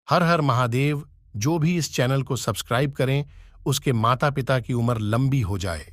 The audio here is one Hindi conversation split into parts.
हर हर महादेव। जो भी इस चैनल को सब्सक्राइब करें उसके माता पिता की उम्र लंबी हो जाए।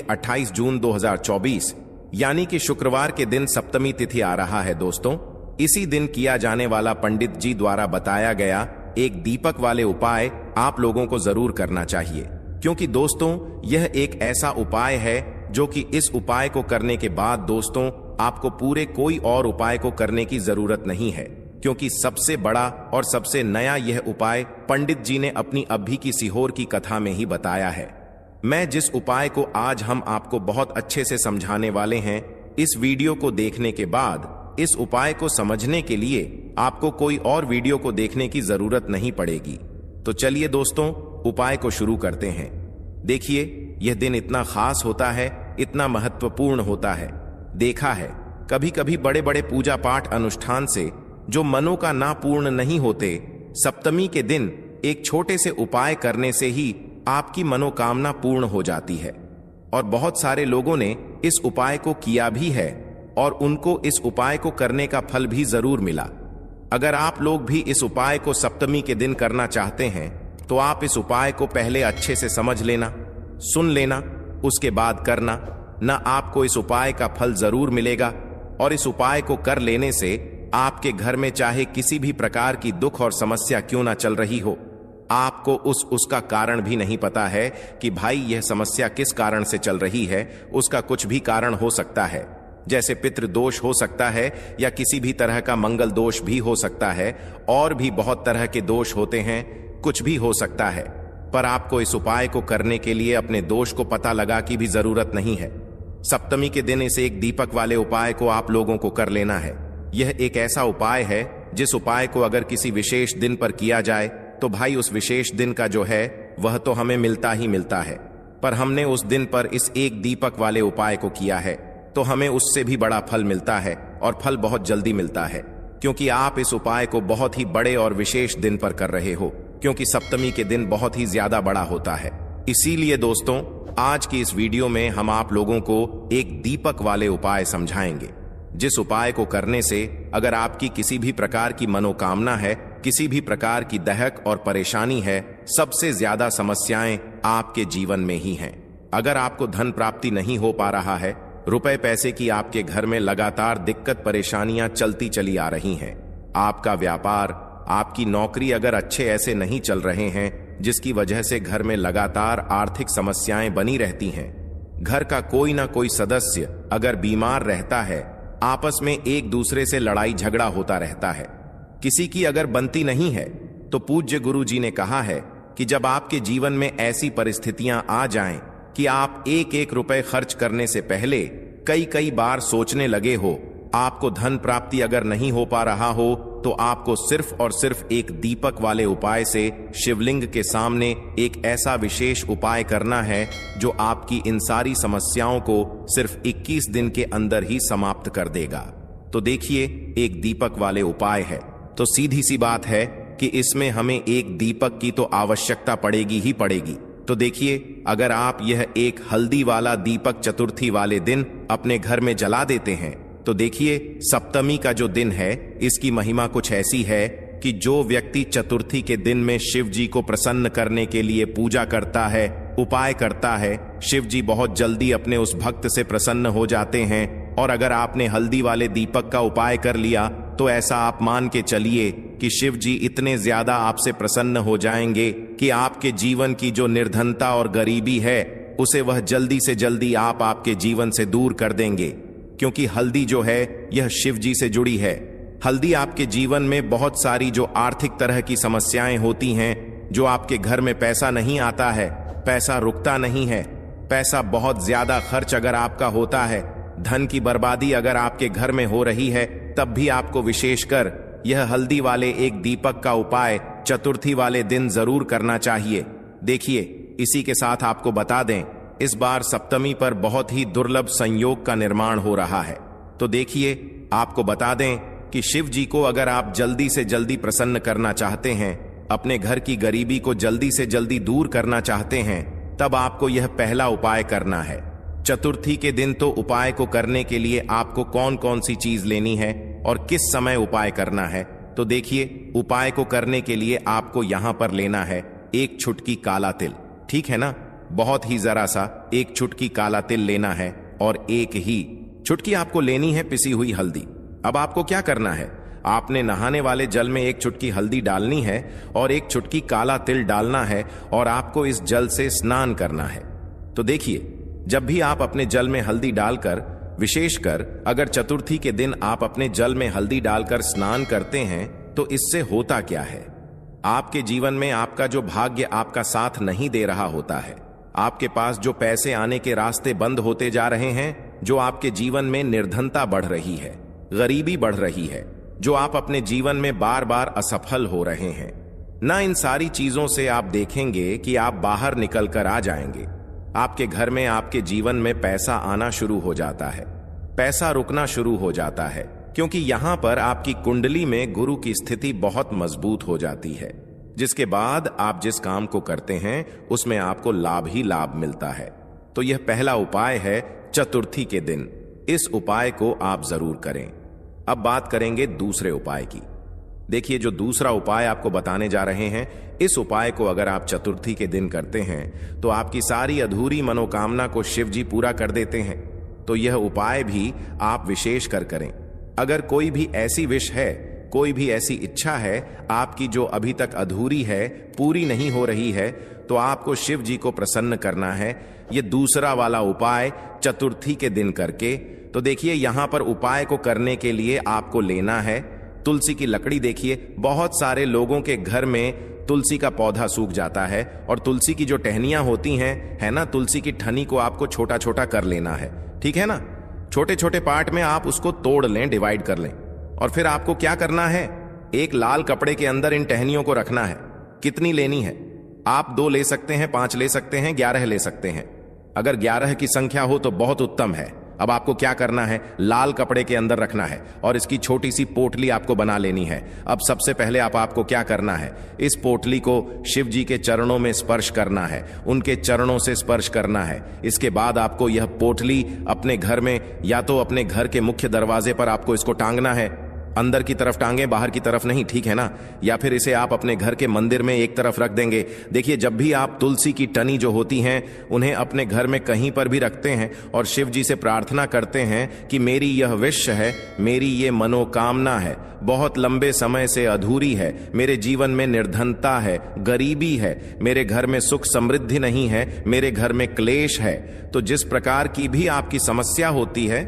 28 जून 2024 यानी कि शुक्रवार के दिन सप्तमी तिथि आ रहा है दोस्तों। इसी दिन किया जाने वाला पंडित जी द्वारा बताया गया एक दीपक वाले उपाय आप लोगों को जरूर करना चाहिए, क्योंकि दोस्तों यह एक ऐसा उपाय है जो कि इस उपाय को करने के बाद दोस्तों आपको पूरे कोई और उपाय को करने की जरूरत नहीं है, क्योंकि सबसे बड़ा और सबसे नया यह उपाय पंडित जी ने अपनी अभी की सीहोर की कथा में ही बताया है। मैं जिस उपाय को आज हम आपको बहुत अच्छे से समझाने वाले हैं, इस वीडियो को देखने के बाद इस उपाय को समझने के लिए आपको कोई और वीडियो को देखने की जरूरत नहीं पड़ेगी। तो चलिए दोस्तों उपाय को शुरू करते हैं। देखिए यह दिन इतना खास होता है, इतना महत्वपूर्ण होता है। देखा है कभी कभी बड़े बड़े पूजा पाठ अनुष्ठान से जो मनों का ना पूर्ण नहीं होते, सप्तमी के दिन एक छोटे से उपाय करने से ही आपकी मनोकामना पूर्ण हो जाती है। और बहुत सारे लोगों ने इस उपाय को किया भी है और उनको इस उपाय को करने का फल भी जरूर मिला। अगर आप लोग भी इस उपाय को सप्तमी के दिन करना चाहते हैं तो आप इस उपाय को पहले अच्छे से समझ लेना, सुन लेना, उसके बाद करना। ना आपको इस उपाय का फल जरूर मिलेगा और इस उपाय को कर लेने से आपके घर में चाहे किसी भी प्रकार की दुख और समस्या क्यों ना चल रही हो, आपको उसका कारण भी नहीं पता है कि भाई यह समस्या किस कारण से चल रही है। उसका कुछ भी कारण हो सकता है, जैसे पितृ दोष हो सकता है या किसी भी तरह का मंगल दोष भी हो सकता है, और भी बहुत तरह के दोष होते हैं, कुछ भी हो सकता है। पर आपको इस उपाय को करने के लिए अपने दोष को पता लगा की भी जरूरत नहीं है। सप्तमी के दिन इस एक दीपक वाले उपाय को आप लोगों को कर लेना है। यह एक ऐसा उपाय है जिस उपाय को अगर किसी विशेष दिन पर किया जाए तो भाई उस विशेष दिन का जो है वह तो हमें मिलता ही मिलता है, पर हमने उस दिन पर इस एक दीपक वाले उपाय को किया है तो हमें उससे भी बड़ा फल मिलता है, और फल बहुत जल्दी मिलता है, क्योंकि आप इस उपाय को बहुत ही बड़े और विशेष दिन पर कर रहे हो, क्योंकि सप्तमी के दिन बहुत ही ज्यादा बड़ा होता है। इसीलिए दोस्तों आज की इस वीडियो में हम आप लोगों को एक दीपक वाले उपाय समझाएंगे, जिस उपाय को करने से अगर आपकी किसी भी प्रकार की मनोकामना है, किसी भी प्रकार की दहक और परेशानी है, सबसे ज्यादा समस्याएं आपके जीवन में ही हैं। अगर आपको धन प्राप्ति नहीं हो पा रहा है, रुपए पैसे की आपके घर में लगातार दिक्कत परेशानियां चलती चली आ रही हैं, आपका व्यापार, आपकी नौकरी अगर अच्छे ऐसे नहीं चल रहे हैं, जिसकी वजह से घर में लगातार आर्थिक समस्याएं बनी रहती हैं, घर का कोई ना कोई सदस्य अगर बीमार रहता है, आपस में एक दूसरे से लड़ाई झगड़ा होता रहता है, किसी की अगर बनती नहीं है, तो पूज्य गुरु जी ने कहा है कि जब आपके जीवन में ऐसी परिस्थितियां आ जाएं कि आप एक एक रुपए खर्च करने से पहले कई कई बार सोचने लगे हो, आपको धन प्राप्ति अगर नहीं हो पा रहा हो, तो आपको सिर्फ और सिर्फ एक दीपक वाले उपाय से शिवलिंग के सामने एक ऐसा विशेष उपाय करना है जो आपकी इन सारी समस्याओं को सिर्फ 21 दिन के अंदर ही समाप्त कर देगा। तो देखिए एक दीपक वाले उपाय है तो सीधी सी बात है कि इसमें हमें एक दीपक की तो आवश्यकता पड़ेगी ही पड़ेगी। तो देखिए अगर आप यह एक हल्दी वाला दीपक चतुर्थी वाले दिन अपने घर में जला देते हैं, तो देखिए सप्तमी का जो दिन है इसकी महिमा कुछ ऐसी है कि जो व्यक्ति चतुर्थी के दिन में शिव जी को प्रसन्न करने के लिए पूजा करता है, उपाय करता है, शिव जी बहुत जल्दी अपने उस भक्त से प्रसन्न हो जाते हैं। और अगर आपने हल्दी वाले दीपक का उपाय कर लिया तो ऐसा आप मान के चलिए कि शिव जी इतने ज्यादा आपसे प्रसन्न हो जाएंगे कि आपके जीवन की जो निर्धनता और गरीबी है उसे वह जल्दी से जल्दी आपके जीवन से दूर कर देंगे, क्योंकि हल्दी जो है यह शिव जी से जुड़ी है। हल्दी आपके जीवन में बहुत सारी जो आर्थिक तरह की समस्याएं होती हैं, जो आपके घर में पैसा नहीं आता है, पैसा रुकता नहीं है, पैसा बहुत ज्यादा खर्च अगर आपका होता है, धन की बर्बादी अगर आपके घर में हो रही है, तब भी आपको विशेषकर यह हल्दी वाले एक दीपक का उपाय चतुर्थी वाले दिन जरूर करना चाहिए। देखिए इसी के साथ आपको बता दें, इस बार सप्तमी पर बहुत ही दुर्लभ संयोग का निर्माण हो रहा है। तो देखिए आपको बता दें कि शिव जी को अगर आप जल्दी से जल्दी प्रसन्न करना चाहते हैं, अपने घर की गरीबी को जल्दी से जल्दी दूर करना चाहते हैं, तब आपको यह पहला उपाय करना है। चतुर्थी के दिन तो उपाय को करने के लिए आपको कौन कौन सी चीज लेनी है और किस समय उपाय करना है, तो देखिए, उपाय को करने के लिए आपको यहां पर लेना है एक चुटकी काला तिल। ठीक है ना, बहुत ही जरा सा एक चुटकी काला तिल लेना है और एक ही चुटकी आपको लेनी है पिसी हुई हल्दी। अब आपको क्या करना है, आपने नहाने वाले जल में एक चुटकी हल्दी डालनी है और एक चुटकी काला तिल डालना है और आपको इस जल से स्नान करना है। तो देखिए, जब भी आप अपने जल में हल्दी डालकर, विशेषकर अगर चतुर्थी के दिन आप अपने जल में हल्दी डालकर स्नान करते हैं, तो इससे होता क्या है, आपके जीवन में आपका जो भाग्य आपका साथ नहीं दे रहा होता है, आपके पास जो पैसे आने के रास्ते बंद होते जा रहे हैं, जो आपके जीवन में निर्धनता बढ़ रही है, गरीबी बढ़ रही है, जो आप अपने जीवन में बार बार असफल हो रहे हैं ना, इन सारी चीजों से आप देखेंगे कि आप बाहर निकल कर आ जाएंगे। आपके घर में, आपके जीवन में पैसा आना शुरू हो जाता है, पैसा रुकना शुरू हो जाता है, क्योंकि यहां पर आपकी कुंडली में गुरु की स्थिति बहुत मजबूत हो जाती है, जिसके बाद आप जिस काम को करते हैं उसमें आपको लाभ ही लाभ मिलता है। तो यह पहला उपाय है चतुर्थी के दिन, इस उपाय को आप जरूर करें। अब बात करेंगे दूसरे उपाय की। देखिए, जो दूसरा उपाय आपको बताने जा रहे हैं, इस उपाय को अगर आप चतुर्थी के दिन करते हैं तो आपकी सारी अधूरी मनोकामना को शिव जी पूरा कर देते हैं। तो यह उपाय भी आप विशेष कर करें। अगर कोई भी ऐसी विश है, कोई भी ऐसी इच्छा है आपकी जो अभी तक अधूरी है, पूरी नहीं हो रही है, तो आपको शिव जी को प्रसन्न करना है ये दूसरा वाला उपाय चतुर्थी के दिन करके। तो देखिए, यहां पर उपाय को करने के लिए आपको लेना है तुलसी की लकड़ी। देखिए, बहुत सारे लोगों के घर में तुलसी का पौधा सूख जाता है और तुलसी की जो टहनियां होती हैं, है ना, तुलसी की ठनी को आपको छोटा छोटा कर लेना है। ठीक है ना, छोटे छोटे पार्ट में आप उसको तोड़ लें, डिवाइड कर लें, और फिर आपको क्या करना है, एक लाल कपड़े के अंदर इन टहनियों को रखना है। कितनी लेनी है, आप 2 ले सकते हैं, 5 ले सकते हैं, 11 ले सकते हैं। अगर 11 की संख्या हो तो बहुत उत्तम है। अब आपको क्या करना है, लाल कपड़े के अंदर रखना है और इसकी छोटी सी पोटली आपको बना लेनी है। अब सबसे पहले आपको क्या करना है, इस पोटली को शिव जी के चरणों में स्पर्श करना है, उनके चरणों से स्पर्श करना है। इसके बाद आपको यह पोटली अपने घर में, या तो अपने घर के मुख्य दरवाजे पर आपको इसको टांगना है, अंदर की तरफ टांगे, बाहर की तरफ नहीं, ठीक है ना, या फिर इसे आप अपने घर के मंदिर में एक तरफ रख देंगे। देखिए, जब भी आप तुलसी की टनी जो होती हैं उन्हें अपने घर में कहीं पर भी रखते हैं और शिव जी से प्रार्थना करते हैं कि मेरी यह विश है, मेरी ये मनोकामना है, बहुत लंबे समय से अधूरी है, मेरे जीवन में निर्धनता है, गरीबी है, मेरे घर में सुख समृद्धि नहीं है, मेरे घर में क्लेश है। तो जिस प्रकार की भी आपकी समस्या होती है,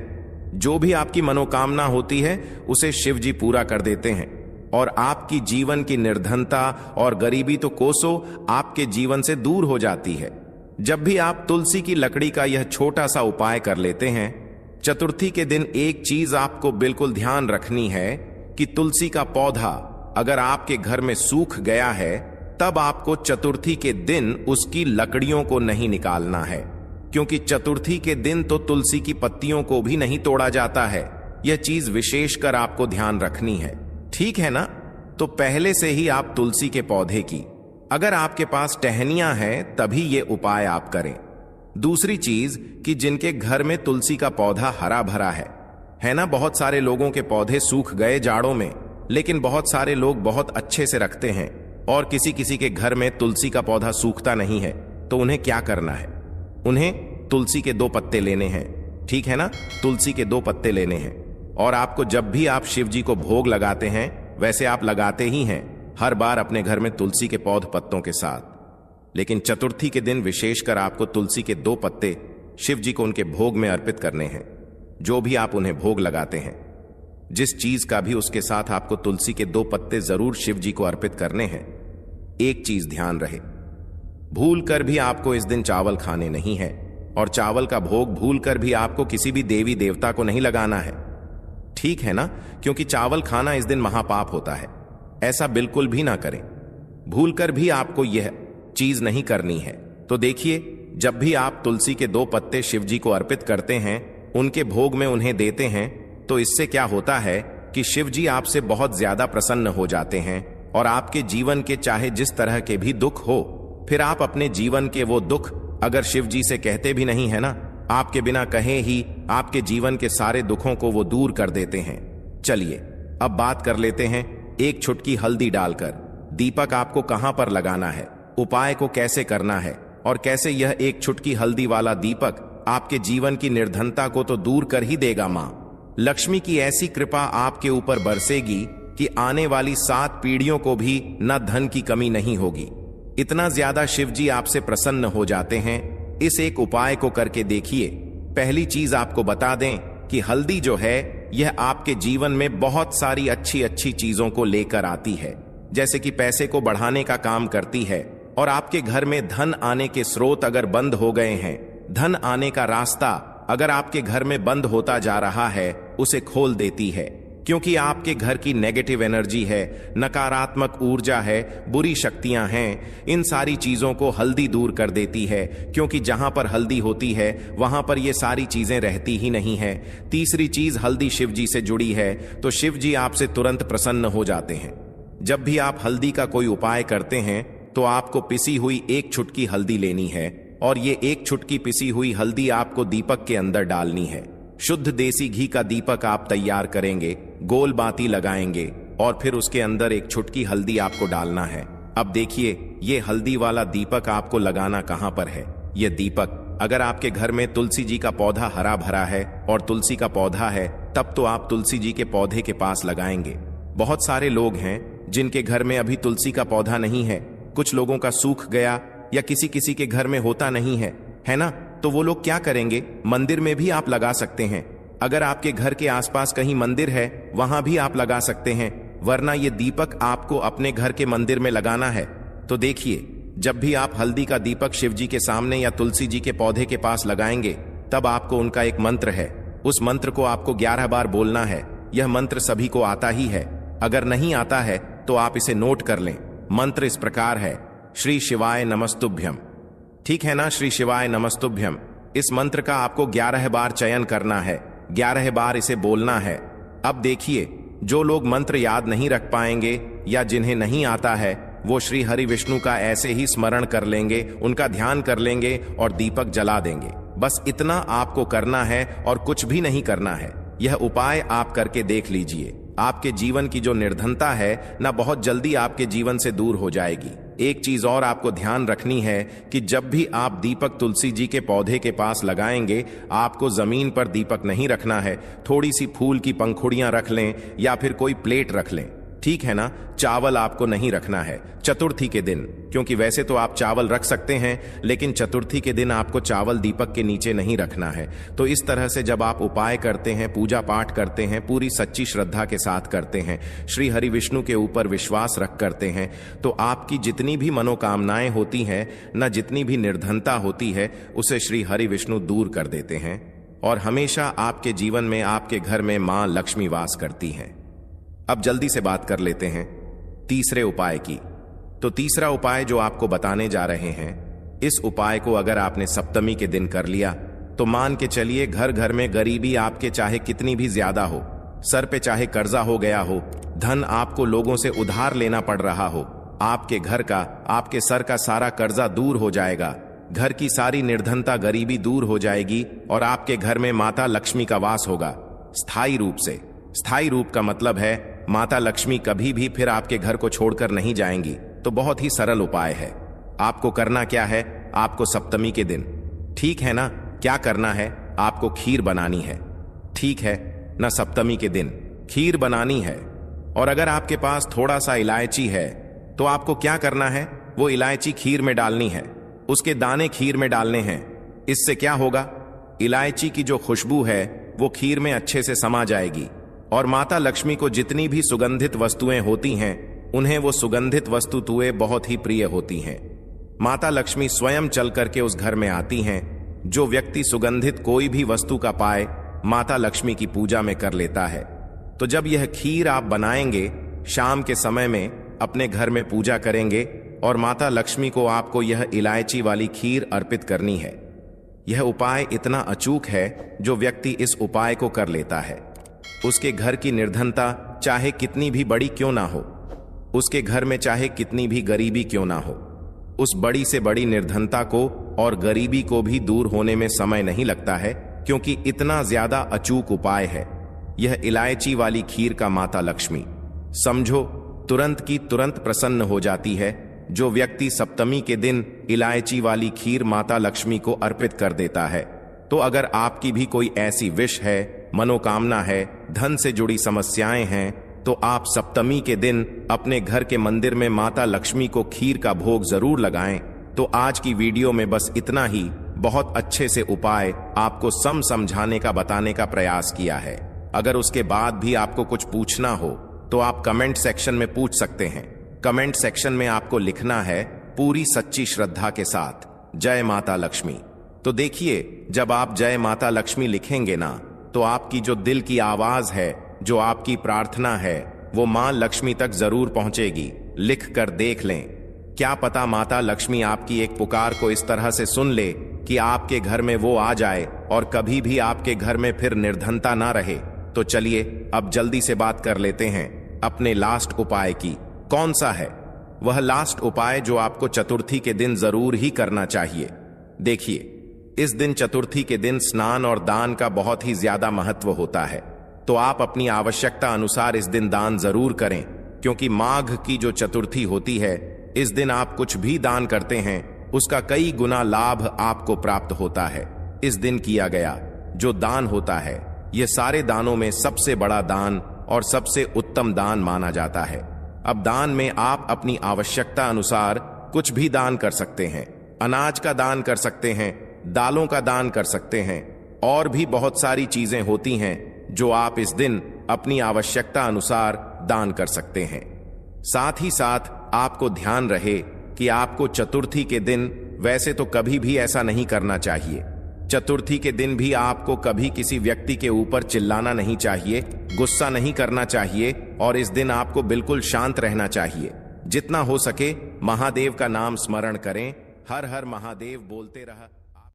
जो भी आपकी मनोकामना होती है, उसे शिव जी पूरा कर देते हैं और आपकी जीवन की निर्धनता और गरीबी तो कोसों आपके जीवन से दूर हो जाती है। जब भी आप तुलसी की लकड़ी का यह छोटा सा उपाय कर लेते हैं, चतुर्थी के दिन एक चीज आपको बिल्कुल ध्यान रखनी है कि तुलसी का पौधा अगर आपके घर में सूख गया है, तब आपको चतुर्थी के दिन उसकी लकड़ियों को नहीं निकालना है, क्योंकि चतुर्थी के दिन तो तुलसी की पत्तियों को भी नहीं तोड़ा जाता है। यह चीज विशेष कर आपको ध्यान रखनी है, ठीक है ना। तो पहले से ही आप तुलसी के पौधे की, अगर आपके पास टहनियां हैं तभी ये उपाय आप करें। दूसरी चीज कि जिनके घर में तुलसी का पौधा हरा भरा है ना, बहुत सारे लोगों के पौधे सूख गए जाड़ों में, लेकिन बहुत सारे लोग बहुत अच्छे से रखते हैं और किसी किसी के घर में तुलसी का पौधा सूखता नहीं है। तो उन्हें क्या करना है, उन्हें तुलसी के 2 पत्ते लेने हैं, ठीक है ना, तुलसी के 2 पत्ते लेने हैं। और आपको जब भी आप शिव जी को भोग लगाते हैं, वैसे आप लगाते ही हैं हर बार अपने घर में तुलसी के पौध पत्तों के साथ, लेकिन चतुर्थी के दिन विशेषकर आपको तुलसी के 2 पत्ते शिव जी को उनके भोग में अर्पित करने हैं। जो भी आप उन्हें भोग लगाते हैं, जिस चीज का भी, उसके साथ आपको तुलसी के 2 पत्ते जरूर शिव जी को अर्पित करने हैं। एक चीज ध्यान रहे, भूल कर भी आपको इस दिन चावल खाने नहीं है, और चावल का भोग भूल कर भी आपको किसी भी देवी देवता को नहीं लगाना है, ठीक है ना, क्योंकि चावल खाना इस दिन महापाप होता है। ऐसा बिल्कुल भी ना करें, भूल कर भी आपको यह चीज नहीं करनी है। तो देखिए, जब भी आप तुलसी के 2 पत्ते शिव जी को अर्पित करते हैं, उनके भोग में उन्हें देते हैं, तो इससे क्या होता है कि शिव जी आपसे बहुत ज्यादा प्रसन्न हो जाते हैं और आपके जीवन के चाहे जिस तरह के भी दुख हो, फिर आप अपने जीवन के वो दुख अगर शिव जी से कहते भी नहीं है ना, आपके बिना कहे ही आपके जीवन के सारे दुखों को वो दूर कर देते हैं। चलिए अब बात कर लेते हैं एक चुटकी हल्दी डालकर। दीपक आपको कहां पर लगाना है, उपाय को कैसे करना है और कैसे यह एक चुटकी हल्दी वाला दीपक आपके जीवन की निर्धनता को तो दूर कर ही देगा। मां लक्ष्मी की ऐसी कृपा आपके ऊपर बरसेगी कि आने वाली 7 पीढ़ियों को भी न धन की कमी नहीं होगी। इतना ज्यादा शिवजी आपसे प्रसन्न हो जाते हैं। इस एक उपाय को करके देखिए। पहली चीज आपको बता दें कि हल्दी जो है यह आपके जीवन में बहुत सारी अच्छी अच्छी चीजों को लेकर आती है, जैसे कि पैसे को बढ़ाने का काम करती है और आपके घर में धन आने के स्रोत अगर बंद हो गए हैं, धन आने का रास्ता अगर आपके घर में बंद होता जा रहा है, उसे खोल देती है। क्योंकि आपके घर की नेगेटिव एनर्जी है, नकारात्मक ऊर्जा है, बुरी शक्तियां हैं, इन सारी चीजों को हल्दी दूर कर देती है। क्योंकि जहां पर हल्दी होती है वहां पर ये सारी चीजें रहती ही नहीं है। तीसरी चीज, हल्दी शिवजी से जुड़ी है तो शिवजी आपसे तुरंत प्रसन्न हो जाते हैं। जब भी आप हल्दी का कोई उपाय करते हैं तो आपको पिसी हुई एक चुटकी हल्दी लेनी है और ये एक चुटकी पिसी हुई हल्दी आपको दीपक के अंदर डालनी है। शुद्ध देसी घी का दीपक आप तैयार करेंगे, गोल बाती लगाएंगे और फिर उसके अंदर एक चुटकी हल्दी आपको डालना है। अब देखिए, ये हल्दी वाला दीपक आपको लगाना कहां पर है। यह दीपक अगर आपके घर में तुलसी जी का पौधा हरा भरा है और तुलसी का पौधा है, तब तो आप तुलसी जी के पौधे के पास लगाएंगे। बहुत सारे लोग हैं जिनके घर में अभी तुलसी का पौधा नहीं है। कुछ लोगों का सूख गया या किसी किसी के घर में होता नहीं है ना? तो वो लोग क्या करेंगे, मंदिर में भी आप लगा सकते हैं। अगर आपके घर के आसपास कहीं मंदिर है वहां भी आप लगा सकते हैं, वरना ये दीपक आपको अपने घर के मंदिर में लगाना है। तो देखिए, जब भी आप हल्दी का दीपक शिवजी के सामने या तुलसी जी के पौधे के पास लगाएंगे, तब आपको उनका एक मंत्र है, उस मंत्र को आपको 11 बार बोलना है। यह मंत्र सभी को आता ही है, अगर नहीं आता है तो आप इसे नोट कर लें। मंत्र इस प्रकार है, श्री शिवाय नमस्तुभ्यम। ठीक है ना, श्री शिवाय नमस्तुभ्यम। इस मंत्र का आपको 11 बार चयन करना है, 11 बार इसे बोलना है। अब देखिए, जो लोग मंत्र याद नहीं रख पाएंगे या जिन्हें नहीं आता है, वो श्री हरि विष्णु का ऐसे ही स्मरण कर लेंगे, उनका ध्यान कर लेंगे और दीपक जला देंगे। बस इतना आपको करना है और कुछ भी नहीं करना है। यह उपाय आप करके देख लीजिए। आपके जीवन की जो निर्धनता है ना, बहुत जल्दी आपके जीवन से दूर हो जाएगी। एक चीज और आपको ध्यान रखनी है कि जब भी आप दीपक तुलसी जी के पौधे के पास लगाएंगे, आपको जमीन पर दीपक नहीं रखना है। थोड़ी सी फूल की पंखुड़ियां रख लें या फिर कोई प्लेट रख लें, ठीक है ना? चावल आपको नहीं रखना है चतुर्थी के दिन, क्योंकि वैसे तो आप चावल रख सकते हैं, लेकिन चतुर्थी के दिन आपको चावल दीपक के नीचे नहीं रखना है। तो इस तरह से जब आप उपाय करते हैं, पूजा पाठ करते हैं, पूरी सच्ची श्रद्धा के साथ करते हैं, श्री हरि विष्णु के ऊपर विश्वास रख करते हैं, तो आपकी जितनी भी मनोकामनाएं होती हैं न, जितनी भी निर्धनता होती है, उसे श्री हरि विष्णु दूर कर देते हैं और हमेशा आपके जीवन में, आपके घर में मां लक्ष्मी वास करती हैं। अब जल्दी से बात कर लेते हैं तीसरे उपाय की। तो तीसरा उपाय जो आपको बताने जा रहे हैं, इस उपाय को अगर आपने सप्तमी के दिन कर लिया तो मान के चलिए घर घर में गरीबी आपके चाहे कितनी भी ज्यादा हो, सर पे चाहे कर्जा हो गया हो, धन आपको लोगों से उधार लेना पड़ रहा हो, आपके घर का, आपके सर का सारा कर्जा दूर हो जाएगा। घर की सारी निर्धनता, गरीबी दूर हो जाएगी और आपके घर में माता लक्ष्मी का वास होगा स्थायी रूप से। स्थायी रूप का मतलब है माता लक्ष्मी कभी भी फिर आपके घर को छोड़कर नहीं जाएंगी। तो बहुत ही सरल उपाय है। आपको करना क्या है, आपको सप्तमी के दिन, ठीक है ना, क्या करना है, आपको खीर बनानी है, ठीक है ना? सप्तमी के दिन खीर बनानी है और अगर आपके पास थोड़ा सा इलायची है तो आपको क्या करना है, वो इलायची खीर में डालनी है, उसके दाने खीर में डालने हैं। इससे क्या होगा, इलायची की जो खुशबू है वो खीर में अच्छे से समा जाएगी और माता लक्ष्मी को जितनी भी सुगंधित वस्तुएं होती हैं, उन्हें वो सुगंधित वस्तुएं बहुत ही प्रिय होती हैं। माता लक्ष्मी स्वयं चल करके उस घर में आती हैं। जो व्यक्ति सुगंधित कोई भी वस्तु का पाए, माता लक्ष्मी की पूजा में कर लेता है। तो जब यह खीर आप बनाएंगे, शाम के समय में अपने घर में पूजा करेंगे और माता लक्ष्मी को आपको यह इलायची वाली खीर अर्पित करनी है। यह उपाय इतना अचूक है, जो व्यक्ति इस उपाय को कर लेता है, उसके घर की निर्धनता चाहे कितनी भी बड़ी क्यों ना हो, उसके घर में चाहे कितनी भी गरीबी क्यों ना हो, उस बड़ी से बड़ी निर्धनता को और गरीबी को भी दूर होने में समय नहीं लगता है, क्योंकि इतना ज्यादा अचूक उपाय है यह इलायची वाली खीर का। माता लक्ष्मी समझो तुरंत की तुरंत प्रसन्न हो जाती है। जो व्यक्ति सप्तमी के दिन इलायची वाली खीर माता लक्ष्मी को अर्पित कर देता है। तो अगर आपकी भी कोई ऐसी विश है, मनोकामना है, धन से जुड़ी समस्याएं हैं, तो आप सप्तमी के दिन अपने घर के मंदिर में माता लक्ष्मी को खीर का भोग जरूर लगाएं। तो आज की वीडियो में बस इतना ही, बहुत अच्छे से उपाय आपको समझाने का बताने का प्रयास किया है। अगर उसके बाद भी आपको कुछ पूछना हो तो आप कमेंट सेक्शन में पूछ सकते हैं। कमेंट सेक्शन में आपको लिखना है पूरी सच्ची श्रद्धा के साथ, जय माता लक्ष्मी। तो देखिए, जब आप जय माता लक्ष्मी लिखेंगे ना, तो आपकी जो दिल की आवाज है, जो आपकी प्रार्थना है, वो मां लक्ष्मी तक जरूर पहुंचेगी। लिख कर देख लें, क्या पता माता लक्ष्मी आपकी एक पुकार को इस तरह से सुन ले कि आपके घर में वो आ जाए और कभी भी आपके घर में फिर निर्धनता ना रहे। तो चलिए अब जल्दी से बात कर लेते हैं अपने लास्ट उपाय की। कौन सा है वह लास्ट उपाय जो आपको चतुर्थी के दिन जरूर ही करना चाहिए? देखिए, इस दिन चतुर्थी के दिन स्नान और दान का बहुत ही ज्यादा महत्व होता है। तो आप अपनी आवश्यकता अनुसार इस दिन दान जरूर करें, क्योंकि माघ की जो चतुर्थी होती है, इस दिन आप कुछ भी दान करते हैं उसका कई गुना लाभ आपको प्राप्त होता है। इस दिन किया गया जो दान होता है, यह सारे दानों में सबसे बड़ा दान और सबसे उत्तम दान माना जाता है। अब दान में आप अपनी आवश्यकता अनुसार कुछ भी दान कर सकते हैं। अनाज का दान कर सकते हैं, दालों का दान कर सकते हैं, और भी बहुत सारी चीजें होती हैं जो आप इस दिन अपनी आवश्यकता अनुसार दान कर सकते हैं। साथ ही साथ आपको ध्यान रहे कि आपको चतुर्थी के दिन वैसे तो कभी भी ऐसा नहीं करना चाहिए। चतुर्थी के दिन भी आपको कभी किसी व्यक्ति के ऊपर चिल्लाना नहीं चाहिए, गुस्सा नहीं करना चाहिए, और इस दिन आपको बिल्कुल शांत रहना चाहिए। जितना हो सके महादेव का नाम स्मरण करें, हर हर महादेव बोलते रहा।